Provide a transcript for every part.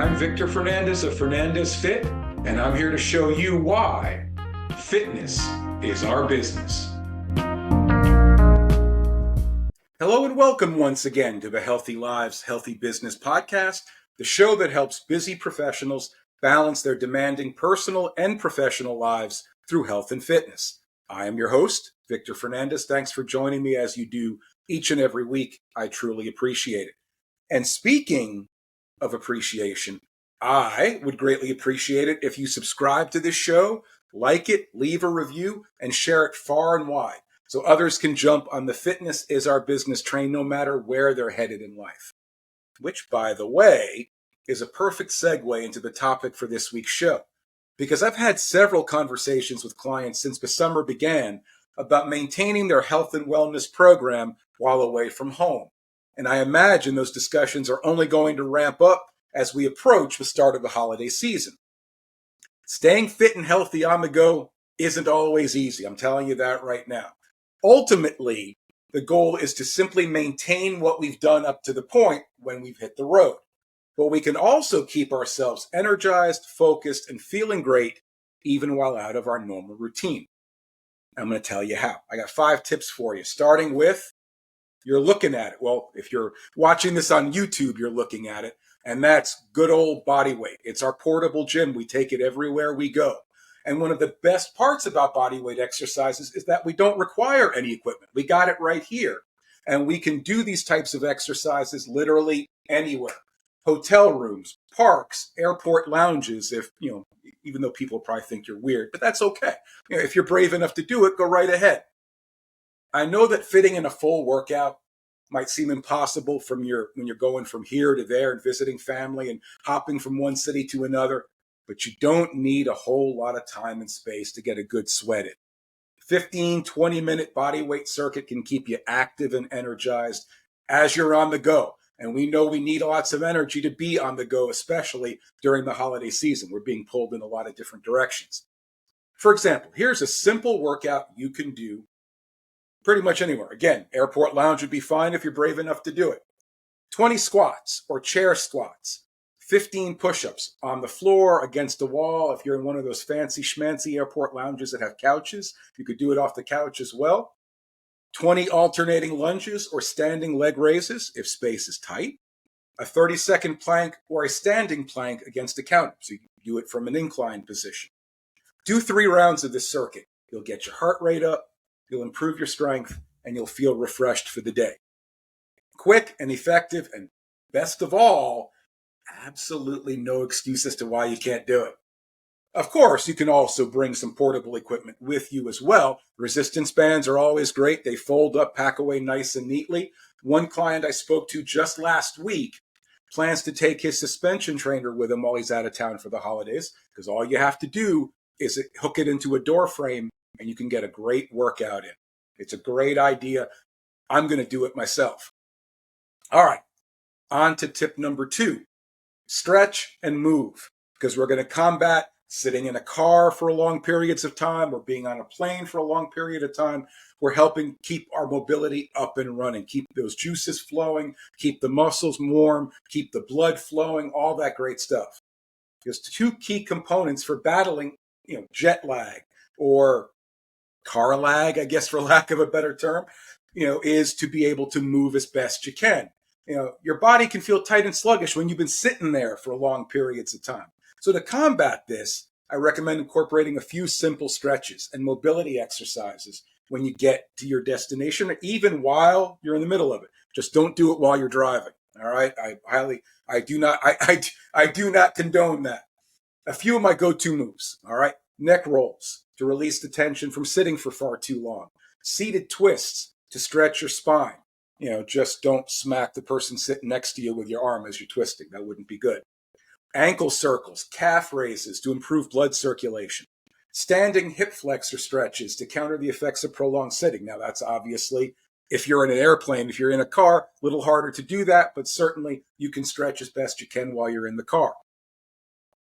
I'm Victor Fernandez of Fernandez Fit, and I'm here to show you why fitness is our business. Hello and welcome once again to the Healthy Lives, Healthy Business podcast, the show that helps busy professionals balance their demanding personal and professional lives through health and fitness. I am your host, Victor Fernandez. Thanks for joining me as you do each and every week. I truly appreciate it. And speaking of appreciation, I would greatly appreciate it if you subscribe to this show, like it, leave a review, and share it far and wide so others can jump on the fitness is our business train no matter where they're headed in life. Which, by the way, is a perfect segue into the topic for this week's show. Because I've had several conversations with clients since the summer began about maintaining their health and wellness program while away from home. And I imagine those discussions are only going to ramp up as we approach the start of the holiday season. Staying fit and healthy on the go isn't always easy. I'm telling you that right now. Ultimately, the goal is to simply maintain what we've done up to the point when we've hit the road. But we can also keep ourselves energized, focused, and feeling great even while out of our normal routine. I'm going to tell you how. I got 5 tips for you, starting with you're looking at it. Well, if you're watching this on YouTube, you're looking at it. And that's good old body weight. It's our portable gym. We take it everywhere we go. And one of the best parts about body weight exercises is that we don't require any equipment. We got it right here. And we can do these types of exercises literally anywhere. Hotel rooms, parks, airport lounges, even though people probably think you're weird, but that's okay. If you're brave enough to do it, go right ahead. I know that fitting in a full workout might seem impossible when you're going from here to there and visiting family and hopping from one city to another, but you don't need a whole lot of time and space to get a good sweat in. 15, 20-minute body weight circuit can keep you active and energized as you're on the go. And we know we need lots of energy to be on the go, especially during the holiday season. We're being pulled in a lot of different directions. For example, here's a simple workout you can do pretty much anywhere. Again, airport lounge would be fine if you're brave enough to do it. 20 squats or chair squats. 15 push-ups on the floor, against the wall. If you're in one of those fancy schmancy airport lounges that have couches, you could do it off the couch as well. 20 alternating lunges or standing leg raises if space is tight. A 30-second plank or a standing plank against a counter. So you can do it from an inclined position. Do 3 rounds of this circuit. You'll get your heart rate up, you'll improve your strength, and you'll feel refreshed for the day. Quick and effective, and best of all, absolutely no excuse as to why you can't do it. Of course, you can also bring some portable equipment with you as well. Resistance bands are always great. They fold up, pack away nice and neatly. One client I spoke to just last week plans to take his suspension trainer with him while he's out of town for the holidays, because all you have to do is hook it into a door frame and you can get a great workout in. It's a great idea. I'm going to do it myself. All right, on to tip number 2. Stretch and move, because we're going to combat sitting in a car for long periods of time or being on a plane for a long period of time. We're helping keep our mobility up and running, keep those juices flowing, keep the muscles warm, keep the blood flowing, all that great stuff. There's 2 key components for battling, jet lag or car lag, I guess, for lack of a better term, is to be able to move as best you can. Your body can feel tight and sluggish when you've been sitting there for long periods of time. So to combat this, I recommend incorporating a few simple stretches and mobility exercises when you get to your destination, or even while you're in the middle of it. Just don't do it while you're driving. All right. I do not condone that. A few of my go-to moves. All right. Neck rolls to release the tension from sitting for far too long. Seated twists to stretch your spine. Just don't smack the person sitting next to you with your arm as you're twisting. That wouldn't be good. Ankle circles, calf raises to improve blood circulation. Standing hip flexor stretches to counter the effects of prolonged sitting. Now, that's obviously, if you're in an airplane, if you're in a car, a little harder to do that, but certainly you can stretch as best you can while you're in the car.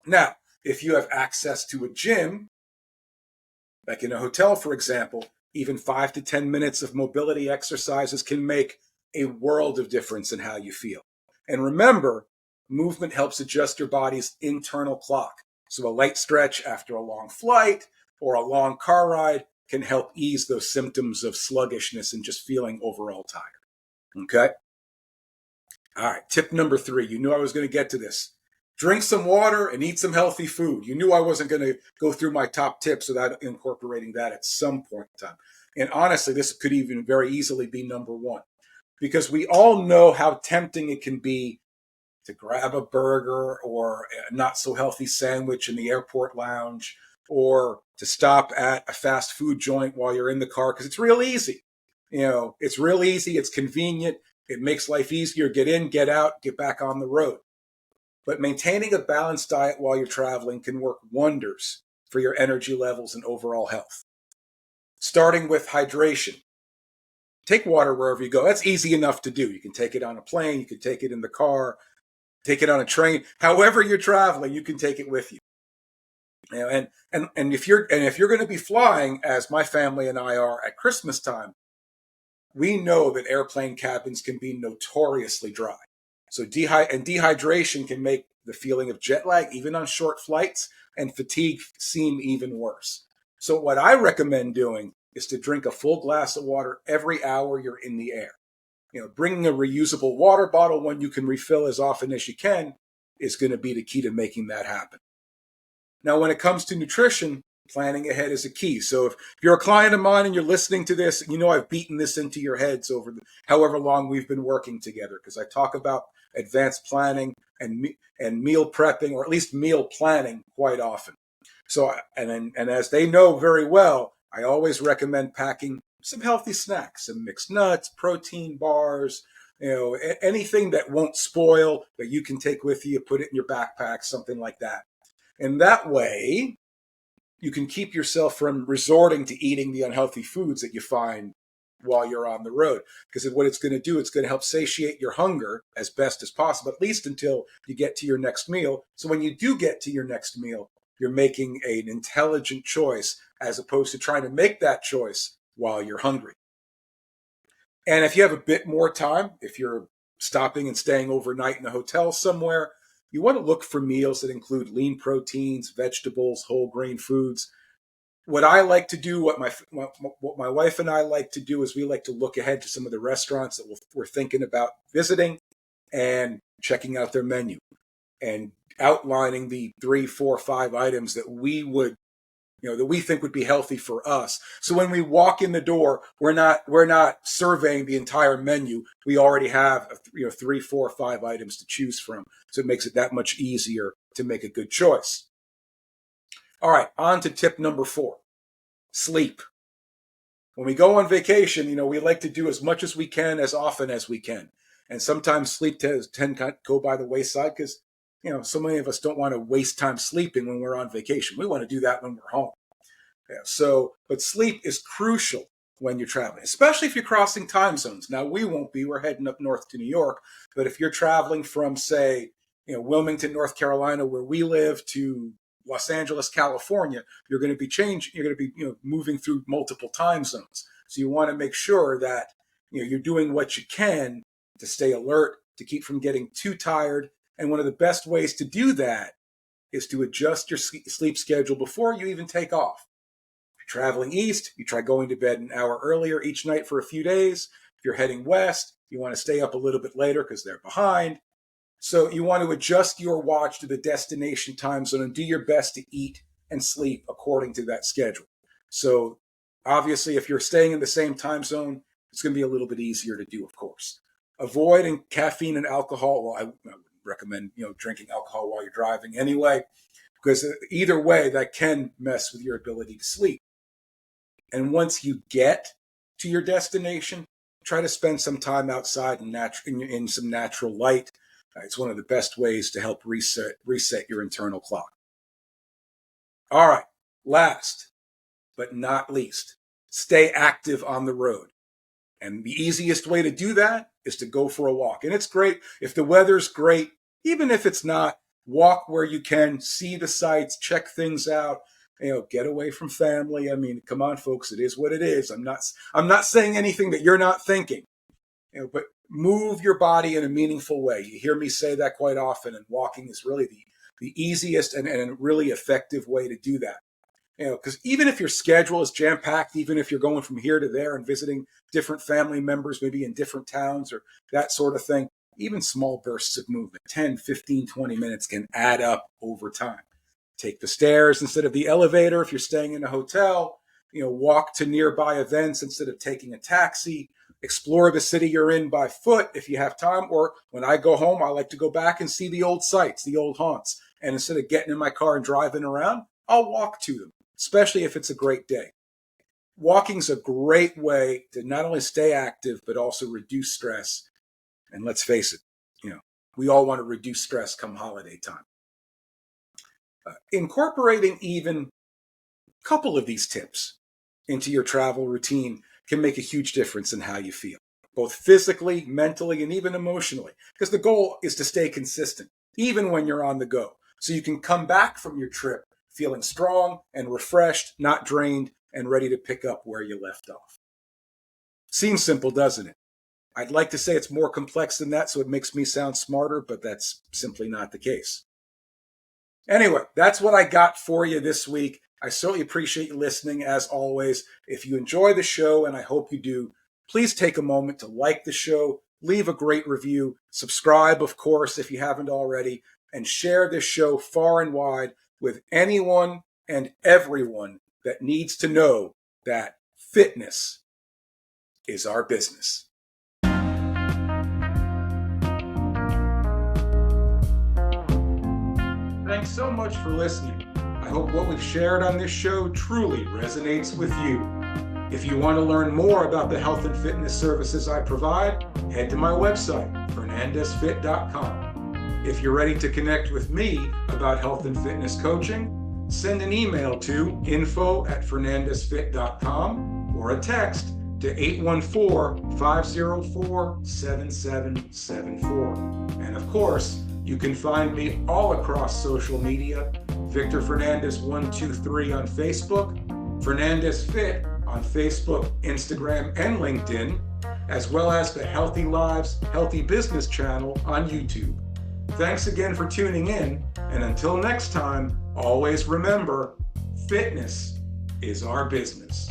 Now, if you have access to a gym, like in a hotel, for example, even 5 to 10 minutes of mobility exercises can make a world of difference in how you feel. And remember, movement helps adjust your body's internal clock. So a light stretch after a long flight or a long car ride can help ease those symptoms of sluggishness and just feeling overall tired. Okay? All right, tip number 3. You knew I was going to get to this. Drink some water and eat some healthy food. You knew I wasn't going to go through my top tips without incorporating that at some point in time. And honestly, this could even very easily be number 1, because we all know how tempting it can be to grab a burger or a not so healthy sandwich in the airport lounge, or to stop at a fast food joint while you're in the car, because it's real easy. It's real easy. It's convenient. It makes life easier. Get in, get out, get back on the road. But maintaining a balanced diet while you're traveling can work wonders for your energy levels and overall health. Starting with hydration. Take water wherever you go. That's easy enough to do. You can take it on a plane. You can take it in the car. Take it on a train. However you're traveling, you can take it with you. And if you're going to be flying, as my family and I are at Christmas time, we know that airplane cabins can be notoriously dry. So dehydration can make the feeling of jet lag, even on short flights, and fatigue seem even worse. So what I recommend doing is to drink a full glass of water every hour you're in the air. Bringing a reusable water bottle, one you can refill as often as you can, is going to be the key to making that happen. Now, when it comes to nutrition, planning ahead is a key. So if you're a client of mine and you're listening to this, I've beaten this into your heads over however long we've been working together, because I talk about advanced planning and meal prepping, or at least meal planning, quite often. So, and as they know very well, I always recommend packing some healthy snacks, some mixed nuts, protein bars, anything that won't spoil, that you can take with you, put it in your backpack, something like that. And that way, you can keep yourself from resorting to eating the unhealthy foods that you find while you're on the road. Because what it's going to do, it's going to help satiate your hunger as best as possible, at least until you get to your next meal. So when you do get to your next meal, you're making an intelligent choice as opposed to trying to make that choice while you're hungry. And if you have a bit more time, if you're stopping and staying overnight in a hotel somewhere, you want to look for meals that include lean proteins, vegetables, whole grain foods. What I like to do, what my wife and I like to do, is we like to look ahead to some of the restaurants that we're thinking about visiting and checking out their menu and outlining the 3, 4, 5 items that we would, that we think would be healthy for us. So when we walk in the door, we're not surveying the entire menu. We already have 3, 4, 5 items to choose from. So it makes it that much easier to make a good choice. All right, on to tip number 4, sleep. When we go on vacation, we like to do as much as we can, as often as we can. And sometimes sleep tend to go by the wayside because, so many of us don't want to waste time sleeping when we're on vacation. We want to do that when we're home. But sleep is crucial when you're traveling, especially if you're crossing time zones. Now, we won't be. We're heading up north to New York. But if you're traveling from, say, Wilmington, North Carolina, where we live, to Los Angeles, California, you're going to be changing. You're going to be, moving through multiple time zones. So you want to make sure that, you're doing what you can to stay alert, to keep from getting too tired. And one of the best ways to do that is to adjust your sleep schedule before you even take off. If you're traveling east, you try going to bed an hour earlier each night for a few days. If you're heading west, you want to stay up a little bit later because they're behind. So you want to adjust your watch to the destination time zone and do your best to eat and sleep according to that schedule. So obviously, if you're staying in the same time zone, it's going to be a little bit easier to do, of course. Avoiding caffeine and alcohol. Well, I would recommend, drinking alcohol while you're driving anyway, because either way, that can mess with your ability to sleep. And once you get to your destination, try to spend some time outside in some natural light. It's one of the best ways to help reset your internal clock. All right, last but not least, stay active on the road. And the easiest way to do that is to go for a walk. And it's great if the weather's great, even if it's not, walk where you can, see the sights, check things out, get away from family. I mean, come on, folks, it is what it is. I'm not saying anything that you're not thinking. But move your body in a meaningful way. You hear me say that quite often, and walking is really the easiest and really effective way to do that. Because even if your schedule is jam-packed, even if you're going from here to there and visiting different family members, maybe in different towns or that sort of thing, even small bursts of movement, 10, 15, 20 minutes can add up over time. Take the stairs instead of the elevator if you're staying in a hotel, walk to nearby events instead of taking a taxi, explore the city you're in by foot if you have time, or when I go home, I like to go back and see the old sites, the old haunts. And instead of getting in my car and driving around, I'll walk to them, especially if it's a great day. Walking's a great way to not only stay active, but also reduce stress. And let's face it, we all want to reduce stress come holiday time. Incorporating even a couple of these tips into your travel routine can make a huge difference in how you feel, both physically, mentally, and even emotionally, because the goal is to stay consistent, even when you're on the go. So you can come back from your trip feeling strong and refreshed, not drained, and ready to pick up where you left off. Seems simple, doesn't it? I'd like to say it's more complex than that, so it makes me sound smarter, but that's simply not the case. Anyway, that's what I got for you this week. I certainly appreciate you listening, as always. If you enjoy the show, and I hope you do, please take a moment to like the show, leave a great review, subscribe, of course, if you haven't already, and share this show far and wide with anyone and everyone that needs to know that fitness is our business. Thanks so much for listening. I hope what we've shared on this show truly resonates with you. If you want to learn more about the health and fitness services I provide, head to my website, fernandezfit.com. If you're ready to connect with me about health and fitness coaching, send an email to info@fernandezfit.com or a text to 814-504-7774. And of course, you can find me all across social media, Victor Fernandez 123 on Facebook, Fernandez Fit on Facebook, Instagram, and LinkedIn, as well as the Healthy Lives, Healthy Business channel on YouTube. Thanks again for tuning in, and until next time, always remember, fitness is our business.